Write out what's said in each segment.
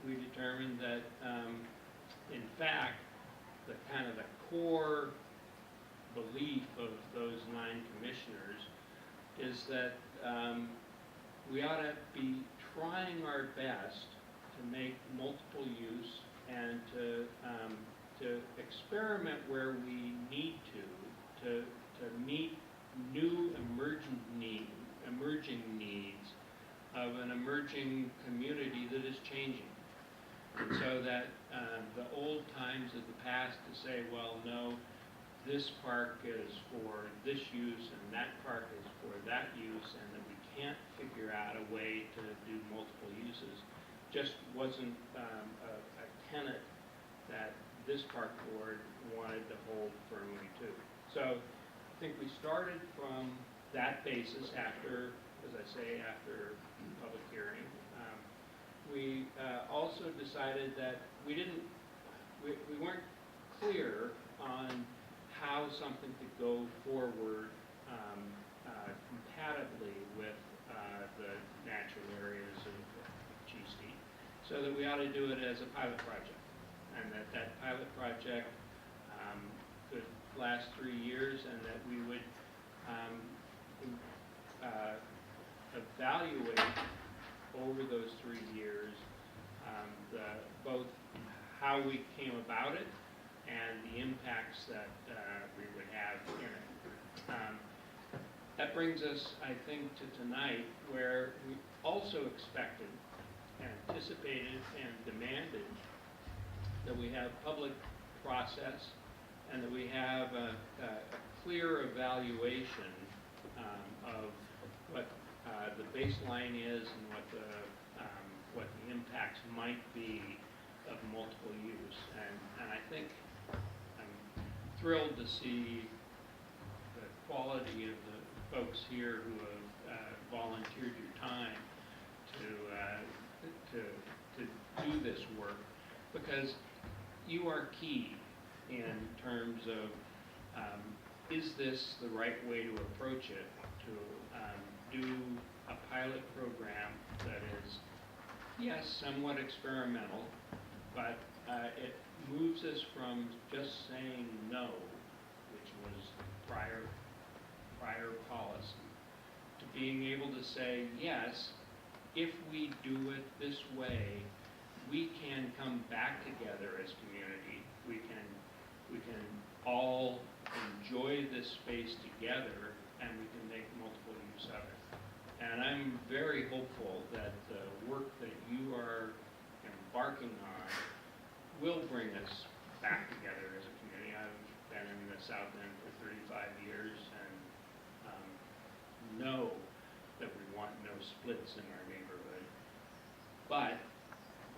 we determined that, in fact, the kind of the core belief of those 9 commissioners is that we ought to be trying our best to make multiple use and to experiment where we need to meet new emerging needs of an emerging community that is changing. And so that the old times of the past to say, well, no, this park is for this use and that park is for that use, and that we can't figure out a way to do multiple uses, just wasn't a tenet that this park board wanted to hold firmly to. So I think we started from that basis after, as I say, after public hearing. We also decided that we weren't clear on how something could go forward compatibly with the natural areas of Cheasty, so that we ought to do it as a pilot project, and that pilot project could last 3 years, and that we would evaluate over those 3 years both how we came about it and the impacts that we would have in it. That brings us, I think, to tonight, where we also expected, anticipated, and demanded that we have public process and that we have a clear evaluation of what the baseline is and what the impacts might be of multiple use. And I think I'm thrilled to see the quality of the folks here who have volunteered your time to do this work, because you are key in terms of is this the right way to approach it, to do a pilot program that is, yes, somewhat experimental, but it moves us from just saying no, which was prior policy, to being able to say, yes, if we do it this way, we can come back together as community. We can all enjoy this space together, and we can make multiple use of it. And I'm very hopeful that the work that you are embarking on will bring us back together as a community. I've been in the South End for 35 years and know that we want no splits in our neighborhood. But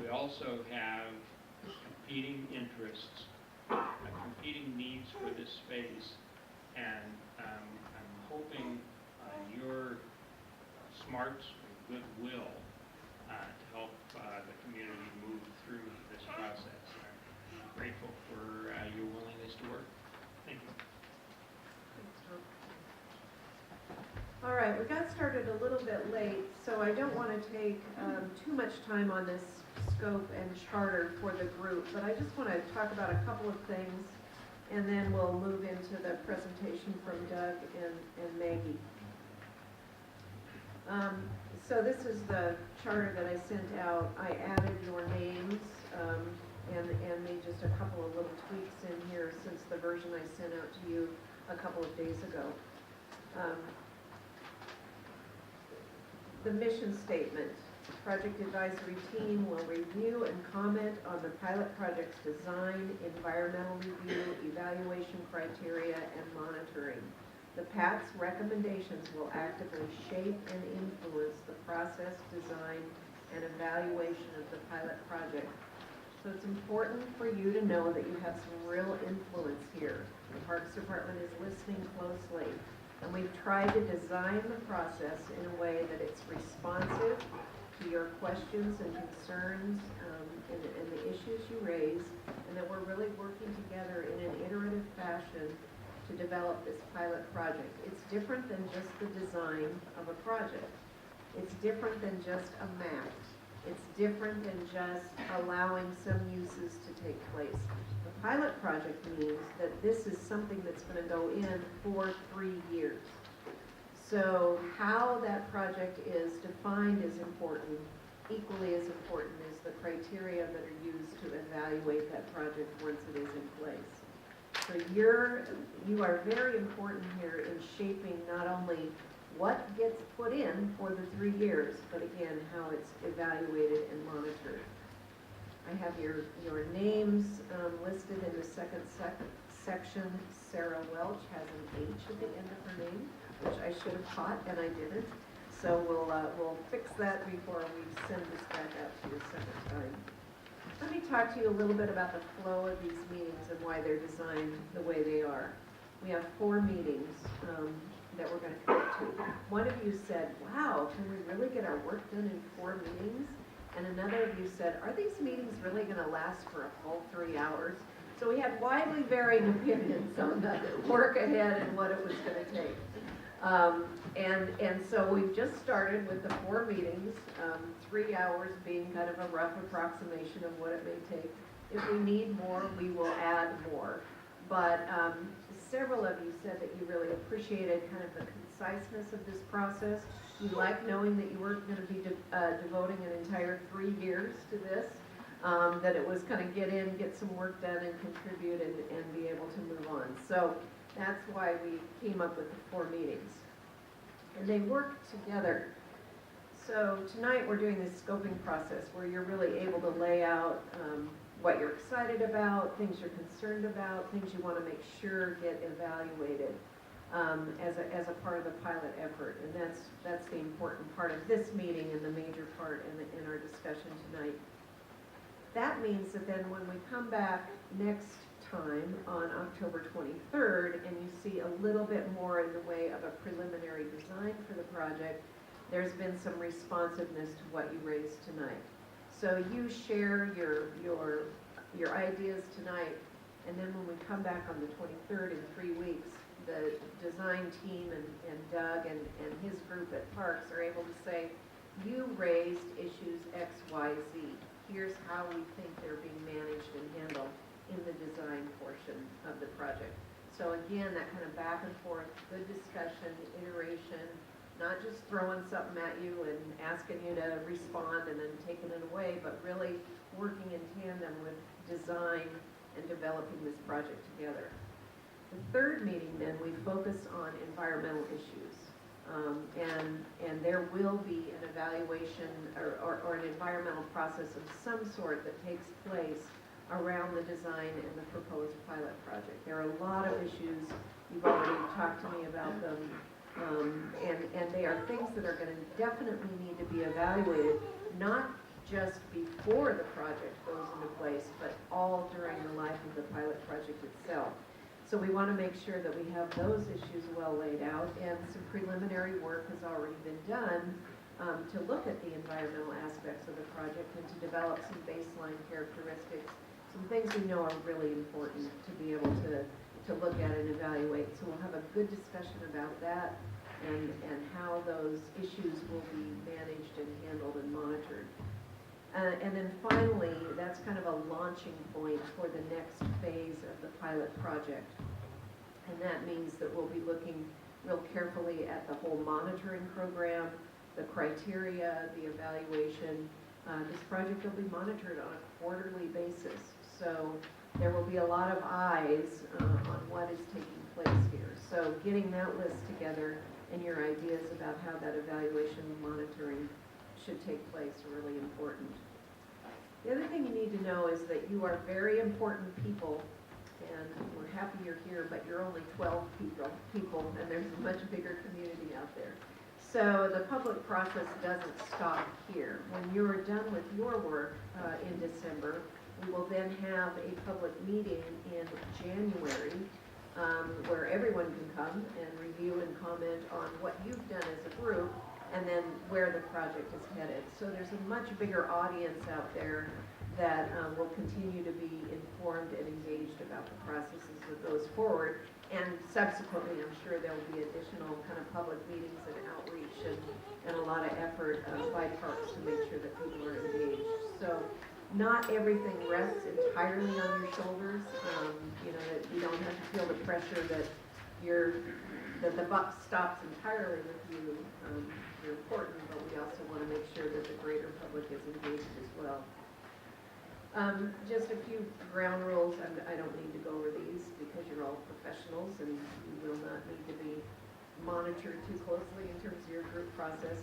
we also have competing interests, competing needs for this space, and I'm hoping on your smarts and goodwill to help the community move through this process. I'm grateful for your willingness to work. Thank you. Thanks, Tom. All right, we got started a little bit late, so I don't want to take too much time on this scope and charter for the group, but I just want to talk about a couple of things, and then we'll move into the presentation from Doug and Maggie. So this is the charter that I sent out. I added your names and made just a couple of little tweaks in here since the version I sent out to you a couple of days ago. The mission statement. Project advisory team will review and comment on the pilot project's design, environmental review, evaluation criteria, and monitoring. The PAT's recommendations will actively shape and influence the process, design, and evaluation of the pilot project. So it's important for you to know that you have some real influence here. The Parks Department is listening closely, and we've tried to design the process in a way that it's responsive to your questions and concerns and the issues you raise, and that we're really working together in an iterative fashion to develop this pilot project. It's different than just the design of a project. It's different than just a map. It's different than just allowing some uses to take place. The pilot project means that this is something that's going to go in for 3 years. So how that project is defined is important. Equally as important is the criteria that are used to evaluate that project once it is in place. So you are very important here in shaping not only what gets put in for the 3 years, but again, how it's evaluated and monitored. I have your names listed in the second section. Sarah Welch has an H at the end of her name, which I should have caught and I didn't. So we'll fix that before we send this back out to you a second time. Let me talk to you a little bit about the flow of these meetings and why they're designed the way they are. We have 4 meetings that we're going to commit to. One of you said, wow, can we really get our work done in 4 meetings? And another of you said, are these meetings really going to last for a full 3 hours? So we had widely varying opinions on the work ahead and what it was going to take. And so we've just started with the 4 meetings, 3 hours being kind of a rough approximation of what it may take. If we need more, we will add more. But several of you said that you really appreciated kind of the conciseness of this process. You like knowing that you weren't going to be devoting an entire 3 years to this, that it was kind of get in, get some work done, and contribute and be able to move on. So that's why we came up with the 4 meetings. And they work together. So tonight we're doing this scoping process where you're really able to lay out what you're excited about, things you're concerned about, things you want to make sure get evaluated as a part of the pilot effort. And that's the important part of this meeting and the major part in our discussion tonight. That means that then when we come back next time on October 23rd and you see a little bit more in the way of a preliminary design for the project, there's been some responsiveness to what you raised tonight. So you share your ideas tonight, and then when we come back on the 23rd in 3 weeks, the design team and Doug and his group at Parks are able to say, you raised issues X, Y, Z. Here's how we think they're being managed and handled in the design portion of the project. So again, that kind of back and forth, good discussion, iteration, not just throwing something at you and asking you to respond and then taking it away, but really working in tandem with design and developing this project together. The 3rd meeting then, we focus on environmental issues. And there will be an evaluation or an environmental process of some sort that takes place around the design and the proposed pilot project. There are a lot of issues. You've already talked to me about them. And they are things that are going to definitely need to be evaluated, not just before the project goes into place, but all during the life of the pilot project itself. So we want to make sure that we have those issues well laid out, and some preliminary work has already been done to look at the environmental aspects of the project and to develop some baseline characteristics, some things we know are really important to be able to look at and evaluate. So we'll have a good discussion about that and how those issues will be managed and handled and monitored. And then finally, that's kind of a launching point for the next phase of the pilot project. And that means that we'll be looking real carefully at the whole monitoring program, the criteria, the evaluation. This project will be monitored on a quarterly basis. So there will be a lot of eyes on what is taking place here. So getting that list together and your ideas about how that evaluation and monitoring should take place are really important. The other thing you need to know is that you are very important people, and we're happy you're here, but you're only 12 people, and there's a much bigger community out there. So the public process doesn't stop here. When you're done with your work in December, we will then have a public meeting in January where everyone can come and review and comment on what you've done as a group and then where the project is headed. So there's a much bigger audience out there that will continue to be informed and engaged about the processes that goes forward. And subsequently, I'm sure there'll be additional kind of public meetings and outreach and a lot of effort by parks to make sure that people are engaged. So not everything rests entirely on your shoulders. You know, that you don't have to feel the pressure that that the buck stops entirely with you. You're important, but we also want to make sure that the greater public is engaged as well. Just a few ground rules. I don't need to go over these because you're all professionals and you will not need to be monitored too closely in terms of your group process.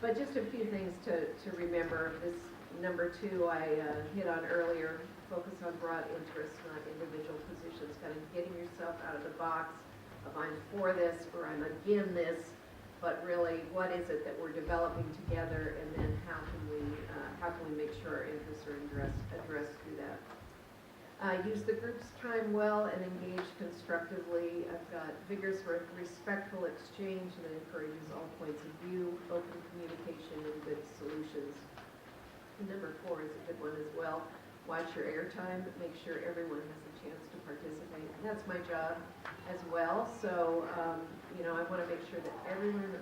But just a few things to remember. This number 2 I hit on earlier. Focus on broad interests, not individual positions. Kind of getting yourself out of the box of I'm for this or I'm against this, but really what is it that we're developing together, and then how can we make sure our interests are addressed through that. Use the group's time well and engage constructively. I've got vigorous, respectful exchange that encourages all points of view, open communication, and good solutions. And number 4 is a good one as well. Watch your airtime. Make sure everyone has a chance to participate. And that's my job as well. So, you know, I want to make sure that everyone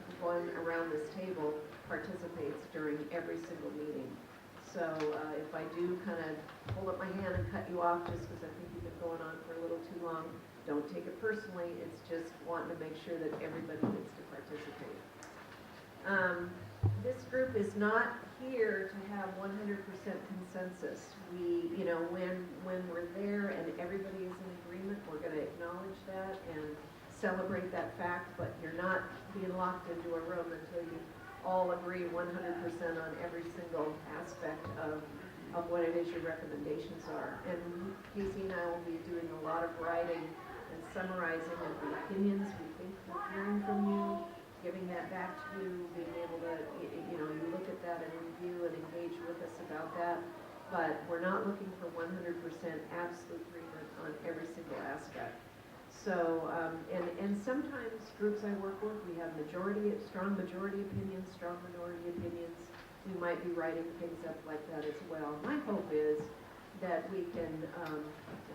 around this table participates during every single meeting. So if I do kind of hold up my hand and cut you off just because I think you've been going on for a little too long, don't take it personally. It's just wanting to make sure that everybody gets to participate. This group is not here to have 100% consensus. We, you know, when we're there and everybody is in agreement, we're going to acknowledge that and celebrate that fact, but you're not being locked into a room until you all agree 100% on every single aspect of what it is your recommendations are. And Casey and I will be doing a lot of writing and summarizing of the opinions we think we're hearing from you, giving that back to you, being able to, you know, you look at that and review and engage with us about that. But we're not looking for 100% absolute agreement on every single aspect. So, and sometimes groups I work with, we have strong majority opinions, strong minority opinions. We might be writing things up like that as well. My hope is that we can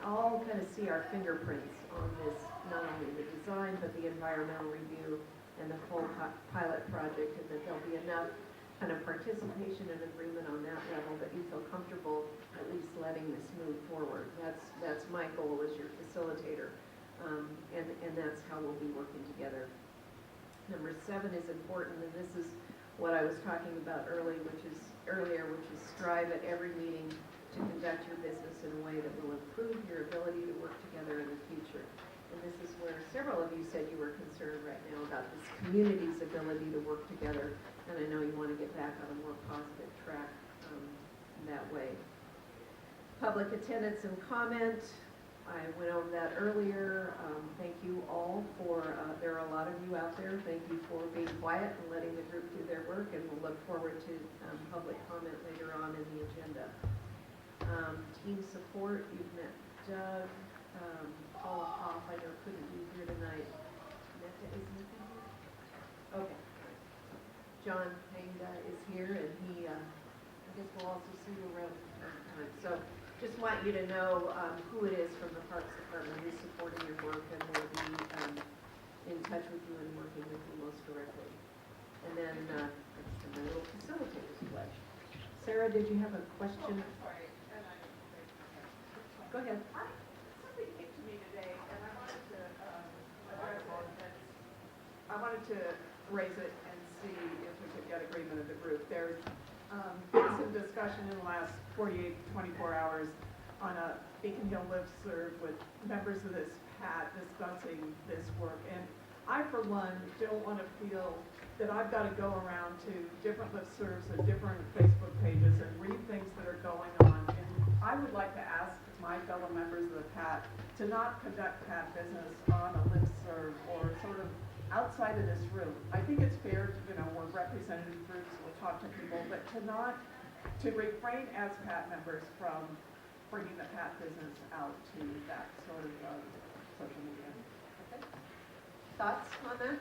all kind of see our fingerprints on this, not only the design, but the environmental review and the full pilot project, and that there'll be enough kind of participation and agreement on that level that you feel comfortable at least letting this move forward. That's my goal as your facilitator. And that's how we'll be working together. Number 7 is important, and this is what I was talking about earlier, which is strive at every meeting to conduct your business in a way that will improve your ability to work together in the future. And this is where several of you said you were concerned right now about this community's ability to work together, and I know you want to get back on a more positive track that way. Public attendance and comment. I went over that earlier. Thank you all for, there are a lot of you out there. Thank you for being quiet and letting the group do their work, and we'll look forward to public comment later on in the agenda. Team support, you've met Doug. Paula Hoff, I know couldn't be here tonight. Netta, is Netta here? Okay. John Panga is here, and he, I guess we'll also see you around time. So just want you to know who it is from the Parks Department who's supporting your work and will be in touch with you and working with you most directly. And then that's my little facilitator's pledge. Sarah, did you have a question? Oh, sorry. Go ahead. Something came to me today, and I wanted to address it. I wanted to raise it and see if we could get agreement of the group. There's been some discussion in the last 48, 24 hours on a Beacon Hill listserv with members of this PAT discussing this work. And I, for one, don't want to feel that I've got to go around to different listservs and different Facebook pages and read things that are going on. And I would like to ask my fellow members of the PAT to not conduct PAT business on a listserv or sort of outside of this room. I think it's fair, you know, we're representative groups, we'll talk to people, but to refrain as PAT members from bringing the PAT business out to that sort of social media. Okay. Thoughts on that?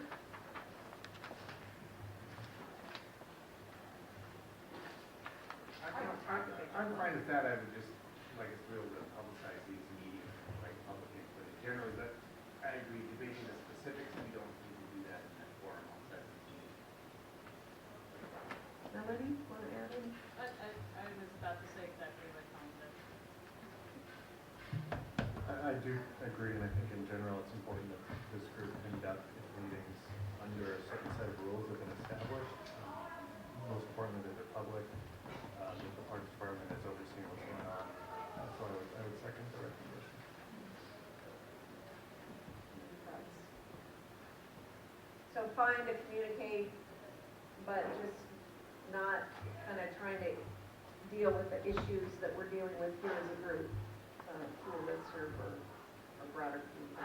I'm fine with that. I would just like us to be able to publicize these meetings, like public input in general. That I agree. I do agree, and I think in general, it's important that this group conduct its meetings under a certain set of rules that have been established. Most importantly, that they're public, that the Parks Department is overseeing what's going on. So I would second the recommendation. So fine to communicate, but just not kind of trying to deal with the issues that we're dealing with here as a group, through a listserv or a broader community.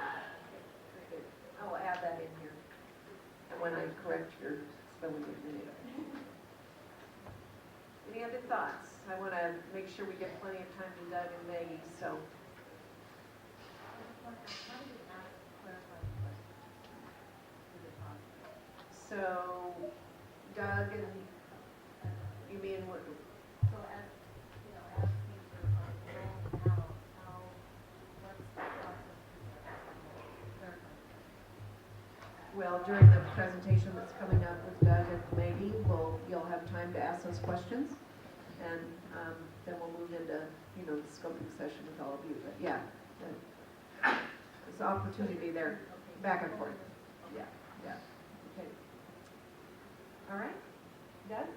I'll add that in here. And when I correct your spelling of your name. Any other thoughts? I want to make sure we get plenty of time to Doug and Maggie, so. So, Doug and, you mean what? So as, you know, as things are rolling out, what's the process? Well, during the presentation that's coming up with Doug and Maggie, you'll have time to ask those questions. And then we'll move into, the scoping session with all of you. But yeah, there's opportunity there, back and forth. Yeah, okay. All right, Doug?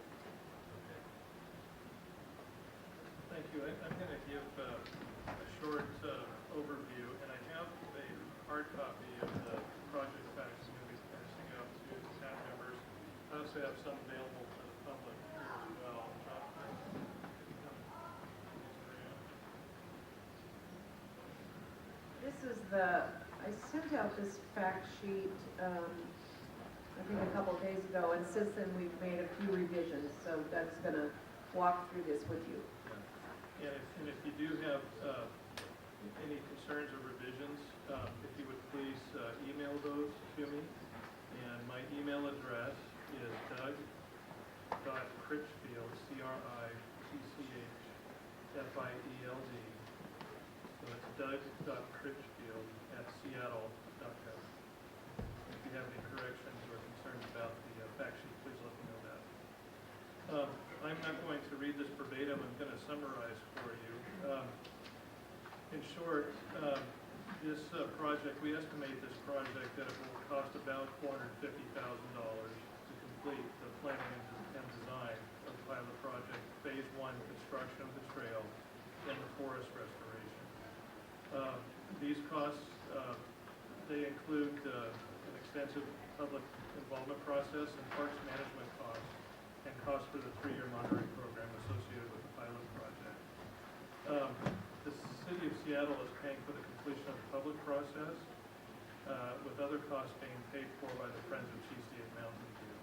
Thank you. I'm going to give a short overview, and I have a hard copy of the project facts I'm going to be passing out to the staff members. I also have some available to the public here as well. This is I sent out this fact sheet, I think a couple of days ago, and since then we've made a few revisions, so Doug's gonna walk through this with you. And if you do have any concerns or revisions, if you would please email those to me. And my email address is doug.critchfield, CRITCHFIELD. So it's doug.critchfield@seattle.gov. If you have any corrections or concerns about the fact sheet, please let me know that. I'm not going to read this verbatim. I'm going to summarize for you. In short, this project, we estimate this project that it will cost about $450,000 to complete the planning and design of the pilot project, phase 1 construction of the trail and the forest restoration. These costs, they include an extensive public involvement process and parks management costs and costs for the 3-year monitoring program associated with the pilot project. The City of Seattle is paying for the completion of the public process, with other costs being paid for by the Friends of Cheasty at Mountain View.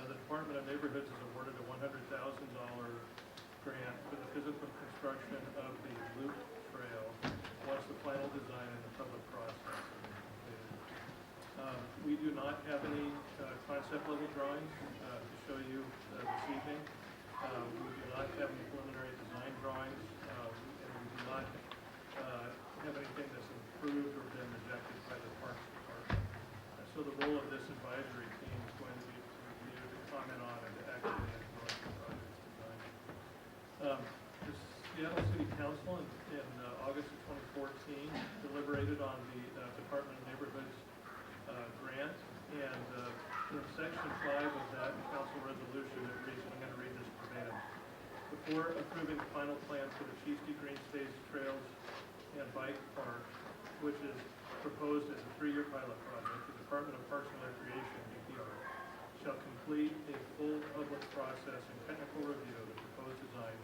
The Department of Neighborhoods is awarded a $100,000 grant for the physical construction of the loop trail once the final design and the public process are completed. We do not have any concept level drawings to show you this evening. We do not have any preliminary design drawings, and we do not have anything that's approved or been rejected by the Parks Department. So the role of this advisory team is going to be to review, to comment on, and to actually influence the project's design. The Seattle City Council in August of 2014 deliberated on the Department of Neighborhoods grant, and in section 5 of that council resolution, it reads, and I'm going to read this verbatim. Before approving the final plan for the Cheasty Green Space Trails and Bike Park, which is proposed as a 3-year pilot project, the Department of Parks and Recreation, DPR, shall complete a full public process and technical review of the proposed design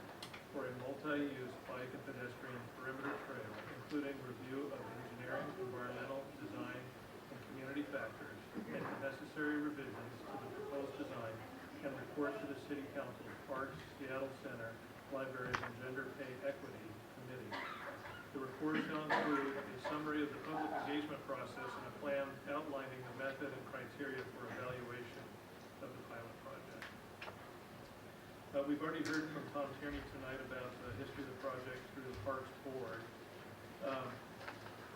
for a multi-use bike and pedestrian perimeter trail, including review of engineering, environmental, design, and community factors, and necessary revisions to the proposed design, and report to the City Council's Parks, Seattle Center, Libraries, and Gender Pay Equity Committee. The report shall include a summary of the public engagement process and a plan outlining the method and criteria for evaluation of the pilot project. We've already heard from Tom Tierney tonight about the history of the project through the Parks Board.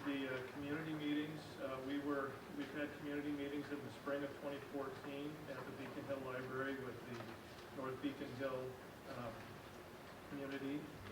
The community meetings, we've had community meetings in the spring of 2014 at the Beacon Hill Library with the North Beacon Hill community